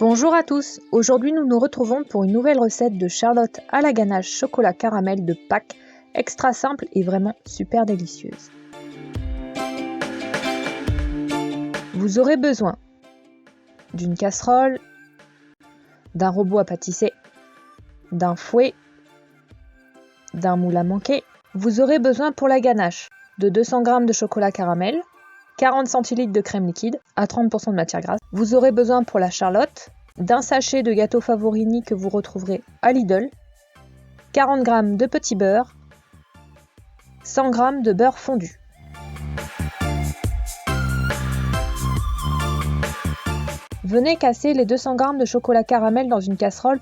Bonjour à tous, aujourd'hui nous nous retrouvons pour une nouvelle recette de Charlotte à la ganache chocolat caramel de Pâques, extra simple et vraiment super délicieuse. Vous aurez besoin d'une casserole, d'un robot à pâtisser, d'un fouet, d'un moule à manquer. Vous aurez besoin pour la ganache de 200 g de chocolat caramel, 40 centilitres de crème liquide à 30% de matière grasse. Vous aurez besoin pour la charlotte d'un sachet de gâteau Favorini que vous retrouverez à Lidl, 40 g de petit beurre, 100 g de beurre fondu. Venez casser les 200 g de chocolat caramel dans une casserole,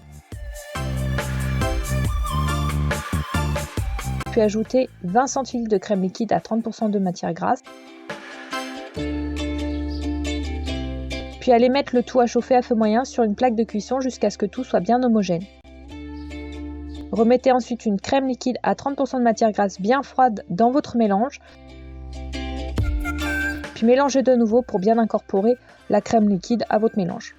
puis ajouter 20 centilitres de crème liquide à 30% de matière grasse. Puis allez mettre le tout à chauffer à feu moyen sur une plaque de cuisson jusqu'à ce que tout soit bien homogène. Remettez ensuite une crème liquide à 30% de matière grasse bien froide dans votre mélange. Puis mélangez de nouveau pour bien incorporer la crème liquide à votre mélange.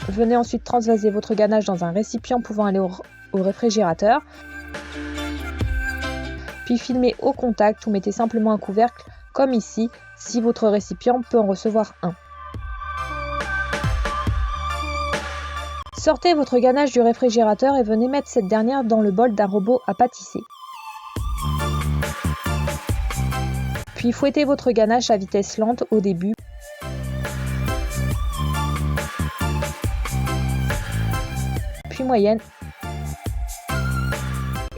Venez ensuite transvaser votre ganache dans un récipient pouvant aller au réfrigérateur. Puis filmez au contact ou mettez simplement un couvercle comme ici, si votre récipient peut en recevoir un. Sortez votre ganache du réfrigérateur et venez mettre cette dernière dans le bol d'un robot à pâtisser. Puis fouettez votre ganache à vitesse lente au début. Puis moyenne.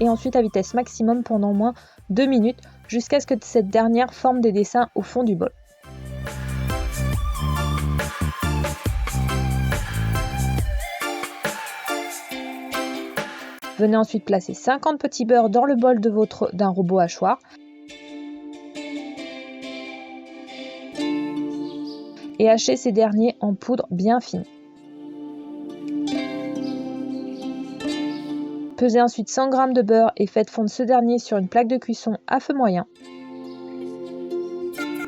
Et ensuite à vitesse maximum pendant au moins 2 minutes jusqu'à ce que cette dernière forme des dessins au fond du bol. Venez ensuite placer 50 petits beurres dans le bol d'un robot hachoir. Et hachez ces derniers en poudre bien fine. Pesez ensuite 100 g de beurre et faites fondre ce dernier sur une plaque de cuisson à feu moyen.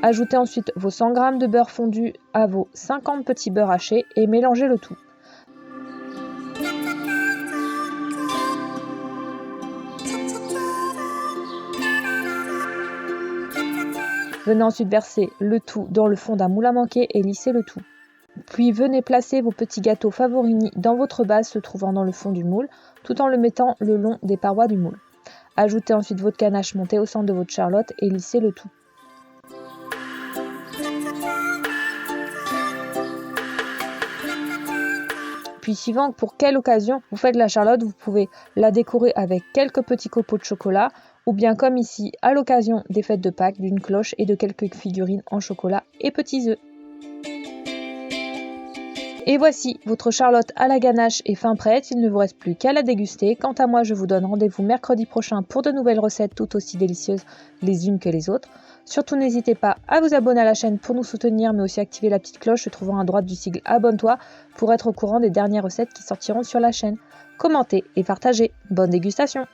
Ajoutez ensuite vos 100 g de beurre fondu à vos 50 petits beurres hachés et mélangez le tout. Venez ensuite verser le tout dans le fond d'un moule à manquer et lisser le tout. Puis venez placer vos petits gâteaux Favorini dans votre base se trouvant dans le fond du moule, tout en le mettant le long des parois du moule. Ajoutez ensuite votre ganache montée au centre de votre charlotte et lissez le tout. Puis suivant pour quelle occasion vous faites la charlotte, vous pouvez la décorer avec quelques petits copeaux de chocolat ou bien comme ici à l'occasion des fêtes de Pâques d'une cloche et de quelques figurines en chocolat et petits œufs. Et voici, votre charlotte à la ganache est fin prête, il ne vous reste plus qu'à la déguster. Quant à moi, je vous donne rendez-vous mercredi prochain pour de nouvelles recettes tout aussi délicieuses les unes que les autres. Surtout n'hésitez pas à vous abonner à la chaîne pour nous soutenir, mais aussi activer la petite cloche se trouvant à droite du sigle Abonne-toi pour être au courant des dernières recettes qui sortiront sur la chaîne. Commentez et partagez. Bonne dégustation!